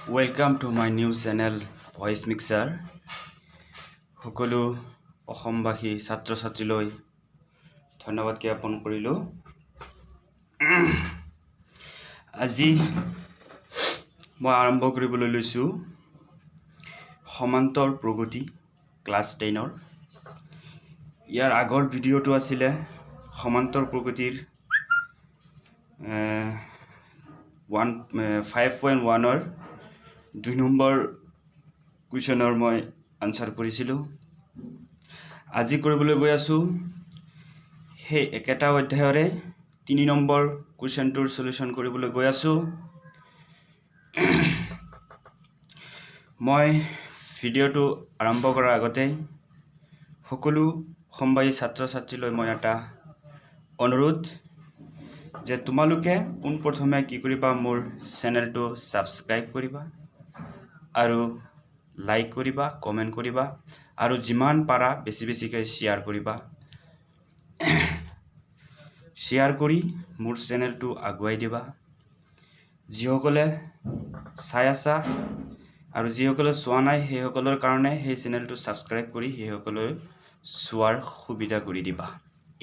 Welcome to my new channel Voice Mixer. সকলো অসমবাসী ছাত্ৰ ছাত্ৰীলৈ ধন্যবাদ জ্ঞাপন কৰিলোঁ। আজি মই আৰম্ভ কৰিবলৈ লৈছোঁ সমান্তৰ প্ৰগতি ক্লাছ 10ৰ। ইয়াৰ আগৰ ভিডিঅ'টো আছিলে সমান্তৰ প্ৰগতিৰ 5.1ৰ 2 নম্বৰ কুৱেশ্যনৰ মই আনসাৰ কৰিছিলোঁ। আজি কৰিবলৈ গৈ আছোঁ সেই একেটা অধ্যায়ৰে 3 নম্বৰ কুৱেশ্যনটোৰ সলিউশন কৰিবলৈ গৈ আছোঁ। মই ভিডিঅ'টো আৰম্ভ কৰাৰ আগতে সকলো অসমবাসী ছাত্ৰ ছাত্ৰীলৈ মই এটা অনুৰোধ যে তোমালোকে পোনপ্ৰথমে কি কৰিবা, মোৰ চেনেলটো সাবস্ক্ৰাইব কৰিবা আৰু লাইক কৰিবা, কমেন্ট কৰিবা আৰু যিমান পাৰা বেছিকৈ শ্বেয়াৰ কৰিবা। শ্বেয়াৰ কৰি মোৰ চেনেলটো আগুৱাই দিবা। যিসকলে চাই আছা আৰু যিসকলে চোৱা নাই সেইসকলৰ কাৰণে সেই চেনেলটো সাবস্ক্ৰাইব কৰি সেইসকলৰ চোৱাৰ সুবিধা কৰি দিবা।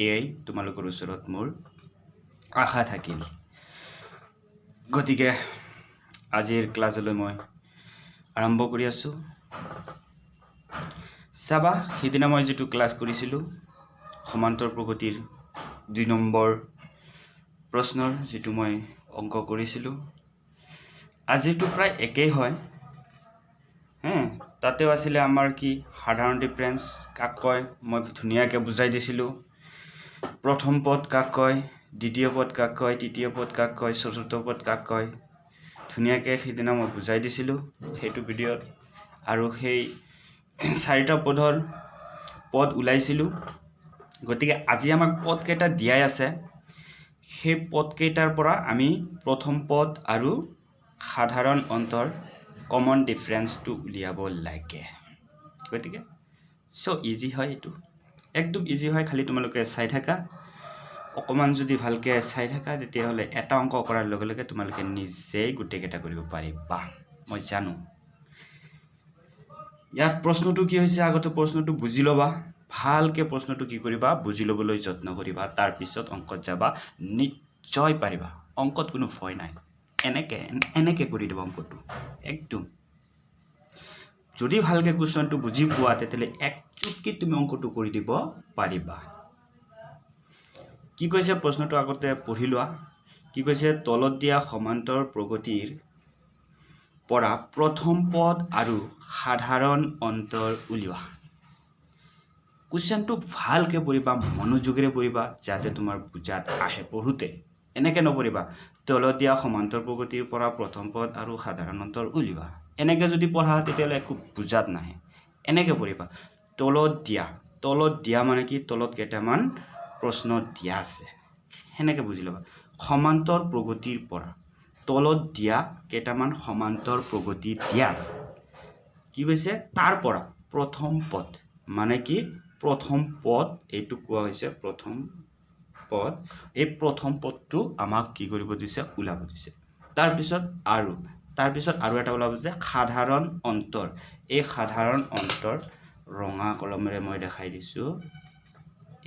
এয়াই তোমালোকৰ ওচৰত মোৰ আশা থাকিল। গতিকে আজিৰ ক্লাছলৈ মই আৰম্ভ কৰি আছোঁ। চাবা, সেইদিনা মই যেটো ক্লাছ কৰিছিলোঁ সমান্তৰ প্ৰগতিৰ 2 নম্বৰ প্ৰশ্নৰ যেটো মই অংক কৰিছিলোঁ, আজিটো প্ৰায় একেই হয়। তাতেও আছিলে আমাৰ কি সাধাৰণ ডিফাৰেন্স কাক কয় মই ধুনীয়াকৈ বুজাই দিছিলোঁ। প্ৰথম পদ কাক কয়, দ্বিতীয় পদ কাক কয়, তৃতীয় পদ কাক কয়, চতুৰ্থ পদ কাক কয়, ধুনীয়াকৈ সেইদিনা মই বুজাই দিছিলোঁ সেইটো ভিডিঅ'ত। আৰু সেই 4টা পদ ওলাইছিলোঁ। গতিকে আজি আমাক পদ কেইটা দিয়াই আছে, সেই পদ কেইটাৰ পৰা আমি প্ৰথম পদ আৰু সাধাৰণ অন্তৰ কমন ডিফাৰেন্সটো উলিয়াব লাগে। গতিকে ইজি হয়, এইটো একদম ইজি হয়। খালি তোমালোকে চাই থাকা, অকমান যদি ভালকে চাই থাকা তেতিয়াহ'লে এটা অংক কৰাৰ লগে লগে তোমালোকে নিজেই গোটেইকেইটা কৰিব পাৰিবা, মই জানো। ইয়াত প্ৰশ্নটো কি হৈছে, আগতে প্ৰশ্নটো বুজি ল'বা, ভালকে প্ৰশ্নটো কি কৰিবা বুজি ল'বলৈ যত্ন কৰিবা, তাৰ পিছত অংকত যাবা, নিশ্চয় পাৰিবা। অংকত কোনো ভয় নাই, এনেকে কৰি দিবা অংকটো একদম। যদি ভালকে কুৱেশ্যনটো বুজি পোৱা তেতিয়াহ'লে এক চুটকিত তুমি অংকটো কৰি দিব পাৰিবা। কি কৈছে প্ৰশ্নটো আগতে পঢ়ি লোৱা। কি কৈছে, তলত দিয়া সমান্তৰ প্ৰগতিৰ পৰা প্ৰথম পদ আৰু সাধাৰণ অন্তৰ উলিওৱা। কুৱেশ্যনটো ভালকে পঢ়িবা, মনোযোগেৰে পঢ়িবা, যাতে তোমাৰ বুজাত আহে পঢ়োতে। এনেকে নপঢ়িবা তলত দিয়া সমান্তৰ প্ৰগতিৰ পৰা প্ৰথম পদ আৰু সাধাৰণ অন্তৰ উলিওৱা। এনেকে যদি পঢ়া তেতিয়াহ'লে একো বুজাত নাহে। এনেকে পঢ়িবা তলত দিয়া মানে কি, তলত কেইটামান প্ৰশ্ন দিয়া আছে, সেনেকে বুজি ল'বা। সমান্তৰ প্ৰগতিৰ পৰা তলত দিয়া কেইটামান সমান্তৰ প্ৰগতি দিয়া আছে। কি কৈছে, তাৰ পৰা প্ৰথম পদ মানে কি, প্ৰথম পদ এইটো কোৱা হৈছে প্ৰথম পদ। এই প্ৰথম পদটো আমাক কি কৰিব দিছে, ওলাব দিছে। তাৰপিছত আৰু এটা ওলাব যে সাধাৰণ অন্তৰ। এই সাধাৰণ অন্তৰ ৰঙা কলমেৰে মই দেখাই দিছোঁ,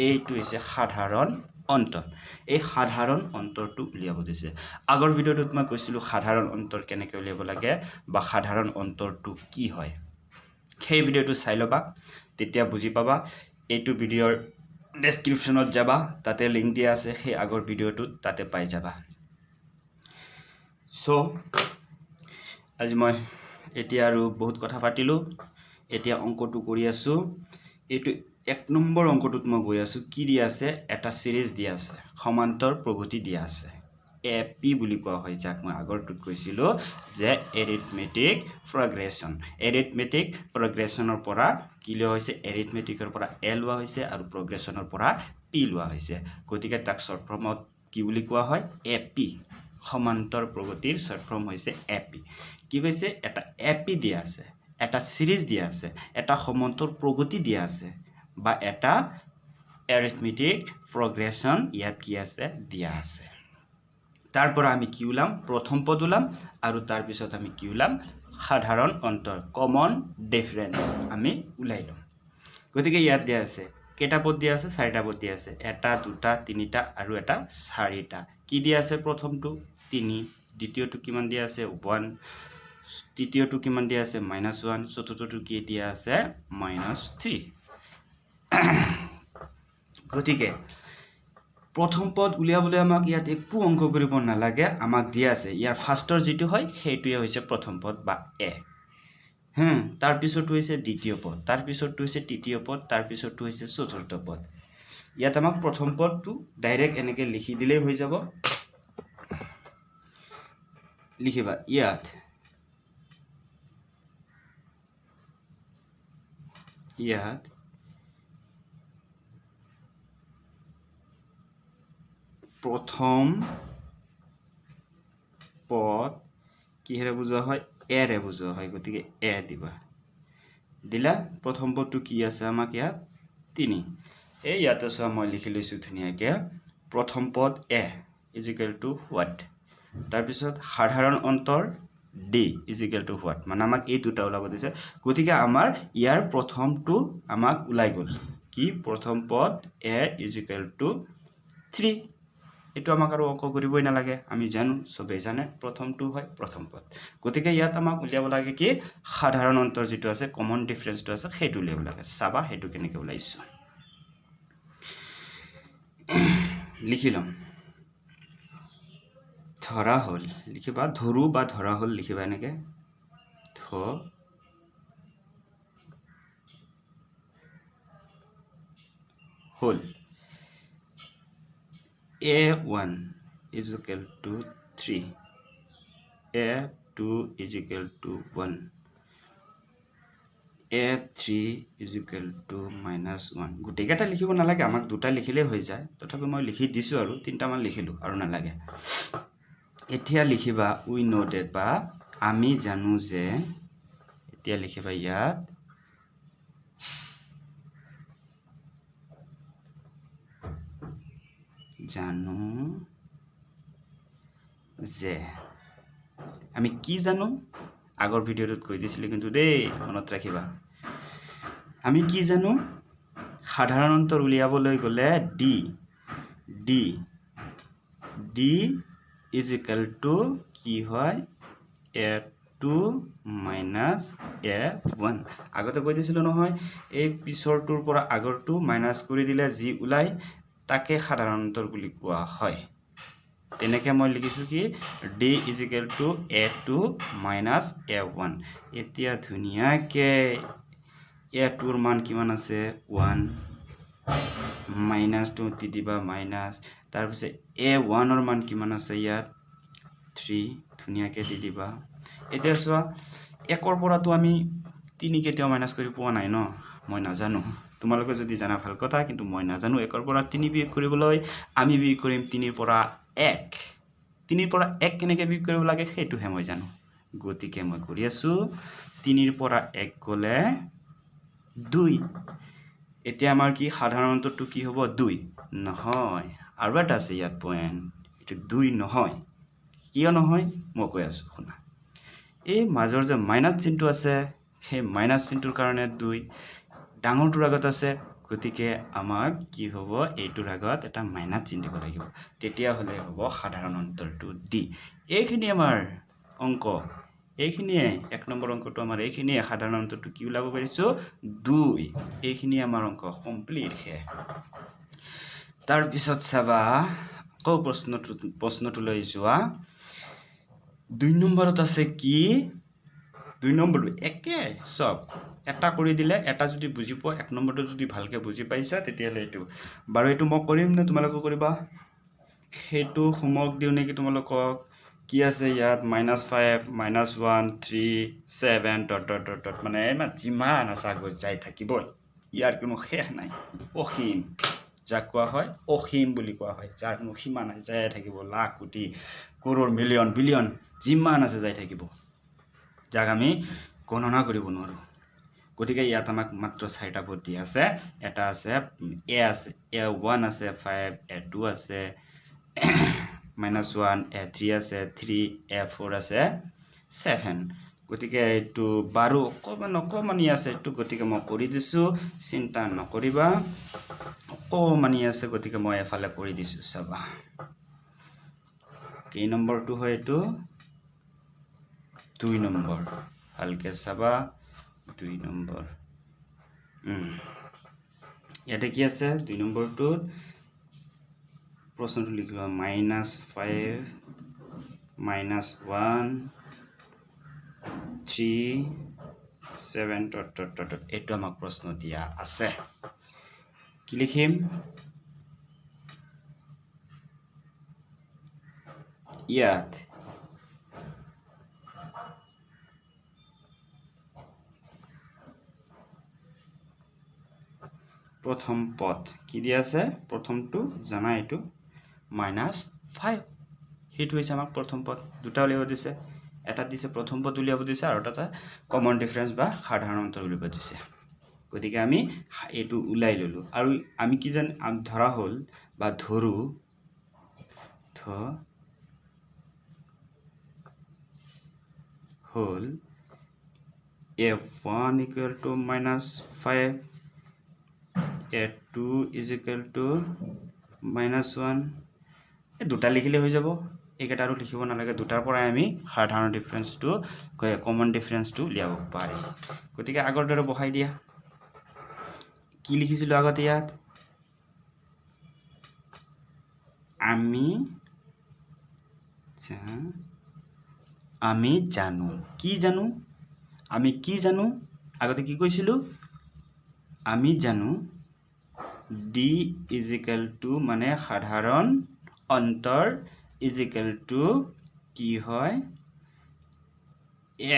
এইটো হৈছে সাধাৰণ অন্তৰ। এই সাধাৰণ অন্তৰটো উলিয়াব দিছে। আগৰ ভিডিঅ'টোত মই কৈছিলোঁ সাধাৰণ অন্তৰ কেনেকৈ উলিয়াব লাগে বা সাধাৰণ অন্তৰটো কি হয়। সেই ভিডিঅ'টো চাই ল'বা, তেতিয়া বুজি পাবা। এইটো ভিডিঅ'ৰ ডেছক্ৰিপশ্যনত যাবা, তাতে লিংক দিয়া আছে, সেই আগৰ ভিডিঅ'টোত তাতে পাই যাবা। আজি মই এতিয়া আৰু বহুত কথা পাতিলোঁ, এতিয়া অংকটো কৰি আছোঁ। এইটো 1 নম্বৰ অংকটোত মই গৈ আছোঁ। কি দিয়া আছে, এটা সিৰিজ দিয়া আছে, সমান্তৰ প্ৰগতি দিয়া আছে, AP বুলি কোৱা হয়, যাক মই আগৰটোত কৈছিলোঁ যে এৰিথমেটিক প্ৰগ্ৰেশ্যনৰ পৰা কি লোৱা হৈছে, এৰিথমেটিকৰ পৰা A লোৱা হৈছে আৰু প্ৰগ্ৰেশ্যনৰ পৰা P লোৱা হৈছে। গতিকে তাক শৰ্ট ফৰ্মত কি বুলি কোৱা হয়, AP। সমান্তৰ প্ৰগতিৰ শৰ্ট ফৰ্ম হৈছে AP। কি কৈছে, এটা AP দিয়া আছে, এটা সিৰিজ দিয়া আছে, এটা সমান্তৰ প্ৰগতি দিয়া আছে বা এটা এৰিথমেটিক প্ৰগ্ৰেশ্যন ইয়াত কি আছে, দিয়া আছে। তাৰপৰা আমি কি ওলাম প্ৰথম পদ ওলাম আৰু তাৰ পিছত আমি কি ওলাম সাধাৰণ অন্তৰ কমন ডিফাৰেন্স আমি উলাই লম গতিকে ইয়াত দিয়া আছে কেটা পদ দিয়া আছে চাৰিটা পদ দিয়া আছে এটা দুটা তিনিটা আৰু এটা চাৰিটা কি দিয়া আছে প্ৰথমটো 3 দ্বিতীয়টো কিমান দিয়া আছে 1 তৃতীয়টো কিমান দিয়া আছে -1 চতুৰ্থটো কি দিয়া আছে -3 গতিকে প্ৰথম পদ উলিয়াবলৈ আমাক ইয়াত একো অংক কৰিব নালাগে আমাক দিয়া আছে ইয়াৰ ফাৰ্ষ্টৰ যেটো হয় সেইটোৱে হৈছে প্ৰথম পদ বা এ তাৰ পিছৰটো হৈছে দ্বিতীয় পদ তাৰ পিছৰটো হৈছে তৃতীয় পদ তাৰ পিছৰটো হৈছে চতুৰ্থ পদ ইয়াত আমাক প্ৰথম পদটো ডাইৰেক্ট এনেকৈ লিখি দিলেই হৈ যাব লিখিবা ইয়াত প্ৰথম পদ কিহেৰে বুজোৱা হয় এৰে বুজোৱা হয় গতিকে এ দিবা দিলা প্ৰথম পদটো কি আছে আমাক ইয়াত 3 এই ইয়াতে চোৱা মই লিখি লৈছো ধুনীয়াকৈ প্ৰথম পদ এ ইজ ইকুৱেল টু হোৱাট তাৰ পিছত সাধাৰণ অন্তৰ D is equal to what মানে আমাক এই দুটা ওলাব দিছে গতিকে আমাৰ ইয়াৰ প্ৰথমটো আমাক ওলাই গ'ল কি প্ৰথম পদ এ ইজ ইকুৱেল টু 3 এটো আমাক আৰু অংক কৰিবই নালাগে আমি জানো সবে জানে প্ৰথমটো হয় প্ৰথম পদ গতিকে ইয়াত আমাক উলিয়াব লাগে কি সাধাৰণ অন্তৰ যেটো আছে কমন ডিফাৰেন্সটো আছে সেইটো উলিয়াব লাগে চাবা সেইটো কেনেকৈ উলাইছো লিখিলম ধৰা হল লিখিবা ধৰু বা ধৰা হল লিখিবা এনেকে হল A1 is equal to 3 A2 is equal to 1 A3 is equal to -1 গুটেকেটা লিখিব নালাগে আমাক দুটা লিখিলে হৈ যায় তথাপি মই লিখি দিছো আৰু তিনটা মান লিখিলো আৰু নালাগে এতিয়া লিখিবা উই নোটেড বা আমি জানো যে এতিয়া লিখিবা ইয়াত জানো যে আমি কি জানো আগৰ ভিডিওত কৈ দিছিল কিন্তু দেই মনত ৰাখিবা আমি কি জানো সাধাৰণ অন্তৰ উলিয়াবলৈ গলে d is equal to কি হয় a2 a1 আগতে কৈ দিছিল নহয় এই পিছৰটোৰ পৰা আগৰটো মাইনাস কৰি দিলে যি উলাই তাকে সাধাৰণ অন্তৰ বুলি কোৱা হয় তেনেকে মই লিখিছো কি d is equal to a2 minus a1 এতিয়া ধুনিয়াকে a2 ৰ মান কিমান আছে 1 -2 দি দিবা মাইনাস তাৰ পিছত a1 ৰ মান কিমান আছে ইয়াত 3 ধুনিয়াকে দি দিবা এতিয়া চোৱা একৰ পৰাটো আমি 3 কেতিয়াও মাইনাস কৰি পোৱা নাই ন মই নাজানো তোমালোকে যদি জানা ভাল কথা কিন্তু মই নাজানো একৰ পৰা 3 বিয়োগ কৰিবলৈ আমি বিয়োগ কৰিম 3 ৰ পৰা 1 3 ৰ পৰা 1 কেনেকৈ বিয়োগ কৰিব লাগে সেইটোহে মই জানো গতিকে মই কৰি আছো 3 ৰ পৰা 1 গলে 2 এতিয়া আমাৰ কি সাধাৰণ অন্তৰটো কি হ'ব 2 নহয় আৰু এটা আছে ইয়াত পয়েন্ট এটো 2 নহয় কিয় নহয় মই কৈ আছো শুনা এই মাজৰ যে মাইনাস চিহ্নটো আছে সেই মাইনাস চিহ্নটোৰ কাৰণে 2 ডাঙৰটোৰ আগত আছে গতিকে আমাক কি হ'ব এইটোৰ আগত এটা মাইনাস চিহ্ন দিব লাগিব তেতিয়া হলে হ'ব সাধাৰণ অন্তৰটো d এইখিনি আমাৰ অংক এইখিনিয়ে এক নম্বৰ অংকটো আমাৰ এইখিনিয়ে সাধাৰণ অন্তৰটো কি উলাব পাৰিছো 2 এইখিনি আমাৰ অংক কমপ্লিট হে তাৰ পিছত চাবা কও প্ৰশ্নটো লৈ যোৱা 2 নম্বৰত আছে কি 2 নম্বৰটো একে সব এটা কৰি দিলে এটা যদি বুজি পোৱা এক নম্বৰটো যদি ভালকে বুজি পাইছা তেতিয়ালে এটো বাৰু এটো মই কৰিম না তোমালোকে কৰিবা হেতু হোমৱৰ্ক দিও নেকি তোমালোকক কি আছে ইয়াত -5 -1 3 7 মানে এমা জিমান আছে গৈ যাই থাকিব ইয়াৰ কোনো শেষ নাই অসীম যাক কোৱা হয় অসীম বুলি কোৱা হয় যাৰ কোনো সীমা নাই যাই থাকিব লাখ কোটি কৰোৰ মিলিয়ন বিলিয়ন জিমান আছে যাই থাকিব যাক আমি গণনা কৰিব নোৱাৰো গতিকে ইয়াত আমাক মাত্ৰ 4টা পদ দি আছে এটা আছে a আছে a1 আছে 5 a2 আছে -1 A3 আছে 3 A4 আছে 7 গতিকে এইটো 12 অকমানি আছে এইটো গতিকে মই কৰি দিছো চিন্তা নকৰিবা অকমানি আছে গতিকে মই এফালে কৰি দিছো চাবা কি নম্বৰটো হয় এইটো 2 নম্বৰ ভালকে চাবা 2 নম্বৰ ইয়াতে কি আছে 2 নম্বৰটো প্ৰশ্নটো লিখিবা -5 -1 3 7 এইটো আমাক প্ৰশ্ন দিয়া আছে কি লিখিম ইয়াত প্ৰথম পদ কি দিয়া আছে প্ৰথমটো জানা এইটো -5 সেইটো হৈছে আমাক প্ৰথম পদ দুটা উলিয়াব দিছে এটা দিছে প্ৰথম পদ উলিয়াব দিছে আৰু এটা কমন ডিফাৰেন্স বা সাধাৰণ অন্তৰ উলিয়াব দিছে গতিকে আমি এইটো উলাই ললো আৰু আমি কি জান ধৰা হল বা ধৰু হল f1 equal to -5 a2 is equal to -1 এই দুটা লিখিলে হৈ যাব এইকেইটা আৰু লিখিব নালাগে দুটাৰ পৰাই আমি সাধাৰণ ডিফাৰেন্সটো কমন ডিফাৰেন্সটো উলিয়াব পাৰি গতিকে আগৰ দৰে বহাই দিয়া কি লিখিছিলো আগতে ইয়াত আমি জানো কি জানো আগতে কি কৈছিলো আমি জানো d is equal to মানে সাধাৰণ অন্তৰ is equal to কি হয়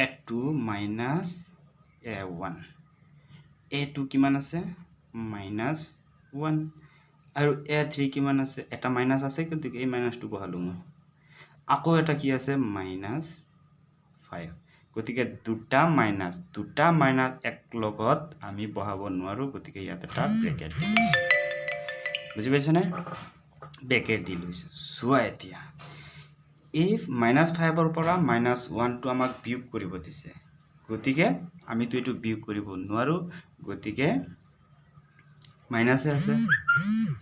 a2 minus a1 a2 কিমান আছে -1 আৰু a3 কিমান আছে এটা মাইনাস আছে কিন্তু এই মাইনাসটো বহালো মই আকৌ এটা কি আছে -5 গতিকে দুটা মাইনাস এক লগত আমি বহাব নোৱাৰো গতিকে ইয়াত এটা ব্ৰেকেট দি লৈছো বুজি পাইছানে ব্ৰেকেট দি লৈছো চোৱা এতিয়া এই -5 ৰ পৰা -1 টো আমাক বিয়োগ কৰিব দিছে গতিকে আমিতো এটো বিয়োগ কৰিব নোৱাৰো গতিকে মাইনাসে আছে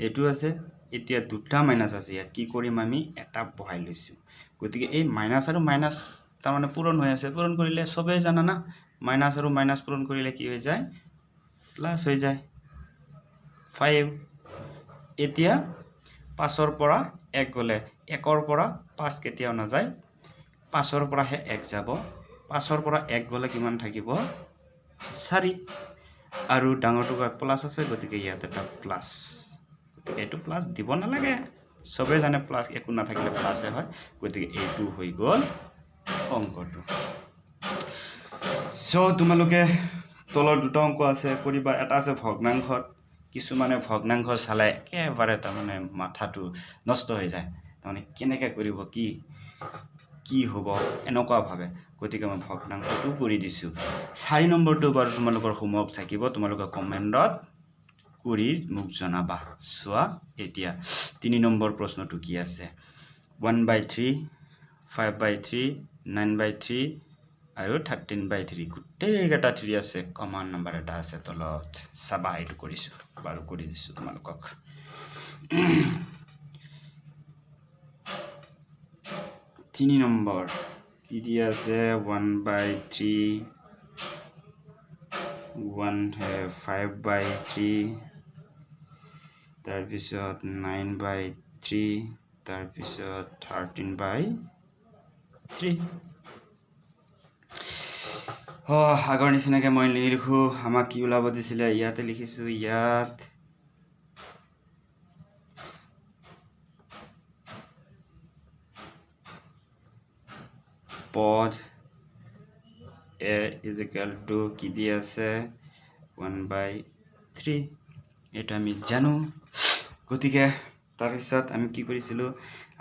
এটো আছে এতিয়া দুটা মাইনাস আছে ইয়াত কি কৰিম আমি এটা বহাই লৈছো গতিকে এই মাইনাস আৰু মাইনাস তাৰ মানে পূৰণ হৈ আছে পূৰণ কৰিলে সবে জানা না মাইনাস আৰু মাইনাস পূৰণ কৰিলে কি হৈ যায় প্লাস হৈ যায় 5 এতিয়া 5 ৰ পৰা 1 গলে 1 ৰ পৰা 5 কেতিয়াও না যায় 5 ৰ পৰা হে 1 যাব 5 ৰ পৰা 1 গলে কিমান থাকিব 4 আৰু ডাঙৰটো প্লাস আছে গতিকে ইয়াত এটা প্লাস গতিকে এটো প্লাস দিব নালাগে সবে জানে প্লাস একো না থাকিলে প্লাসে হয় গতিকে এইটো হৈ গল অংকটো সো তোমালোকে তলৰ দুটা অংক আছে কৰিবা এটা আছে ভগ্নাংশত কিছু মানে ভগ্নাংশ চালে একেবাৰে তাৰ মানে মাথাটো নষ্ট হৈ যায় মানে কেনেকৈ কৰিব কি হ'ব এনেকুৱা ভাবে গতিকে মই ভগ্নাংশটো কৰি দিছো 4 নম্বৰটো বাৰু তোমালোকৰ হোমৱৰ্ক থাকিব তোমালোকে কমেন্টত কৰি মোক জনাবা সোৱা এতিয়া 3 নম্বৰ প্ৰশ্নটো কি আছে 1/3 5/3 9/3 আৰু 13/3 গোটেইকেইটা 3 আছে কমন নম্বৰ এটা আছে তলত চাবা এইটো কৰিছো বাৰু কৰি দিছো তোমালোকক 3 নম্বৰ কি দি আছে 1/3 5/3 তাৰ পিছত 9/3 তাৰ পিছত 13/3 আগৰ নিচিনাকে মই লিখো আমাক কি ওলাব দিছিলে ইয়াতে লিখিছো ইয়াত পদ a is equal to কি দি আছে 1/3 এটা আমি জানো গতিকে তাৰ পিছত আমি কি কৰিছিলো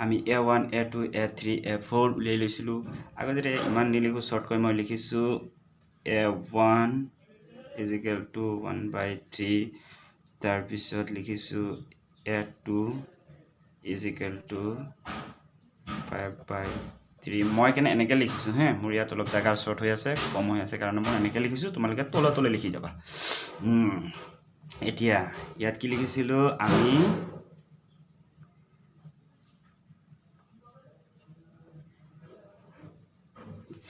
আমি a1 a2 a3 a4 উলিয়াই লৈছিলো আগতে ইমান নিলিখো শৰ্ট কৈ মই লিখিছো a1 is equal to 1/3 তাৰ পিছত লিখিছো a2 is equal to 5/3 মই কেনে এনেকৈ লিখিছোঁ হে মোৰ ইয়াত অলপ জেগা শ্বৰ্ট হৈ আছে কম হৈ আছে কাৰণে মই এনেকৈ লিখিছোঁ তোমালোকে তলে লিখি যাবা এতিয়া ইয়াত কি লিখিছিলোঁ আমি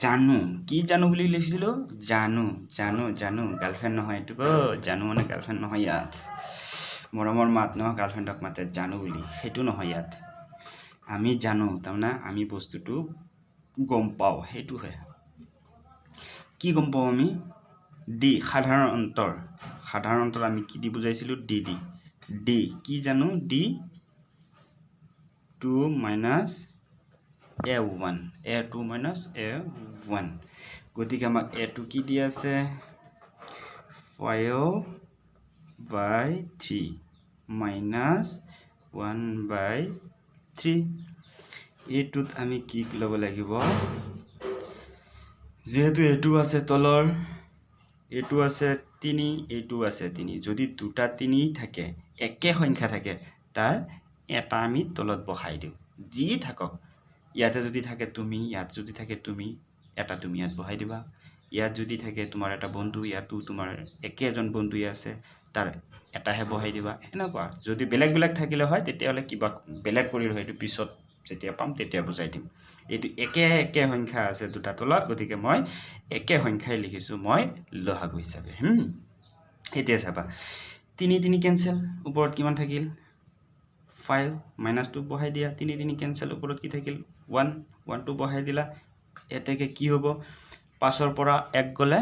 জানো কি জানো বুলি লিখিছিলোঁ জানো গাৰ্লফ্ৰেণ্ড নহয় এইটো জানো মানে গাৰ্লফ্ৰেণ্ড নহয় ইয়াত মৰমৰ মাত নহয় গাৰ্লফ্ৰেণ্ডক মাতে জানো বুলি সেইটো নহয় ইয়াত আমি জানো তাৰমানে আমি বস্তুটো গম পাওঁ সেইটোহে কি গম পাওঁ আমি ডি সাধাৰণ অন্তৰ আমি কি দি বুজাইছিলোঁ ডি কি জানো D 2 minus a1 a2 minus a1 গতিকে আমাক a2 কি দি আছে 5/3 minus 1/3 এইটোত আমি কি ল'ব লাগিব যেহেতু এইটো আছে তলৰ এইটো আছে 3 এইটো আছে 3 যদি দুটা 3 থাকে একে সংখ্যা থাকে তাৰ এটা আমি তলত বহাই দিওঁ যি থাকক ইয়াতে যদি থাকে তুমি ইয়াত যদি থাকে তুমি এটা তুমি ইয়াত বহাই দিবা ইয়াত যদি থাকে তোমাৰ এটা বন্ধু ইয়াতো তোমাৰ একে এজন বন্ধু আছে তাৰ এটাহে বহাই দিবা এনেকুৱা যদি বেলেগ থাকিলে হয় তেতিয়াহলে কিবা বেলেগ কৰি হয়তো পিছত যেতিয়া পাম তেতিয়া বুজাই দিম এইটো একে সংখ্যা আছে দুটা তলত গতিকে মই একে সংখ্যাই লিখিছোঁ মই লহাগু হিচাপে এতিয়া চাবা 3 কেনসেল ওপৰত কিমান থাকিল 5 -2 বহাই দিয়া 3 কেনসেল ওপৰত কি থাকিল 1 2 বহাই দিলা এতেকে কি হ'ব 5 ৰ পৰা 1 গলে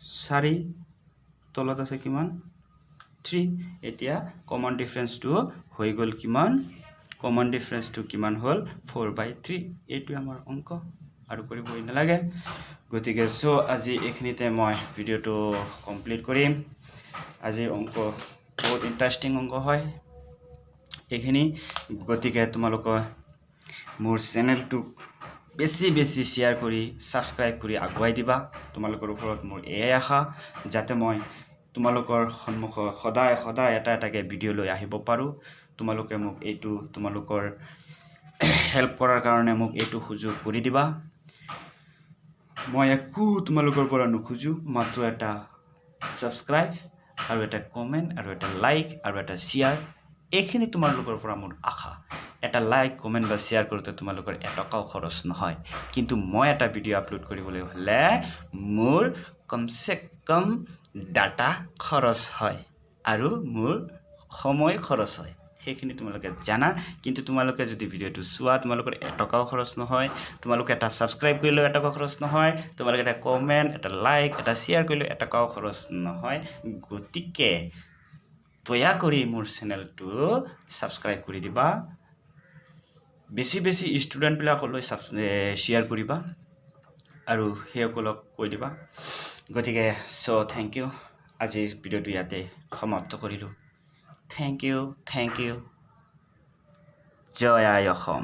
4 তলত আছে কিমান 3 এতিয়া কমন ডিফাৰেন্সটো হৈ গল কিমান কমন ডিফাৰেন্সটো কিমান হল 4/3 এইটো আমাৰ অংক আৰু কৰিবই নালাগে গতিকে সো আজি এখিনিতে মই ভিডিওটো কমপ্লিট কৰিম আজি অংক বহুত ইন্টাৰেষ্টিং অংক হয় এখিনি গতিকে তোমালোকৰ মোৰ চেনেলটোক বেছি শেয়াৰ কৰি সাবস্ক্ৰাইব কৰি আগুৱাই দিবা তোমালোকৰ ওপৰত মোৰ এই আশা যাতে মই তোমালোকৰ সন্মুখত সদায় এটাকে ভিডিও লৈ আহিব পাৰো তোমালোকে মোক এইটো তোমালোকৰ হেল্প কৰাৰ কাৰণে মোক এইটো সুযোগ কৰি দিবা মই একো তোমালোকৰ পৰা নুখুজো মাত্ৰ এটা সাবস্ক্ৰাইব আৰু এটা কমেন্ট আৰু এটা লাইক আৰু এটা শেয়াৰ এইখিনি তোমালোকৰ পৰা মোৰ আশা এটা লাইক কমেন্ট বা শেয়াৰ কৰোতে তোমালোকৰ এটকাও খৰচ নহয় কিন্তু মই এটা ভিডিও আপলোড কৰিবলৈ হলে মোৰ কমসে কম ডাটা খৰচ হয় আৰু মোৰ সময় খৰচ হয় সেইখিনি তোমালোকে জানা কিন্তু তোমালোকে যদি ভিডিওটো চোৱা তোমালোকৰ এটকাও খৰচ নহয় তোমালোকে এটা সাবস্ক্ৰাইব কৰিলে এটকা খৰচ নহয় তোমালোকে এটা কমেন্ট এটা লাইক এটা শেয়াৰ কৰিলে এটকাও খৰচ নহয় গতিকে দয়া কৰি মোৰ চেনেলটো সাবস্ক্ৰাইব কৰি দিবা বেছি ষ্টুডেন্ট বিলাকলৈ শেয়াৰ কৰিবা আৰু হেসকলক কৈ দিবা গতিকে সো থ্যাংক ইউ আজিৰ ভিডিওটো ইয়াতে সমাপ্ত কৰিলো থ্যাংক ইউ জয় আই অসম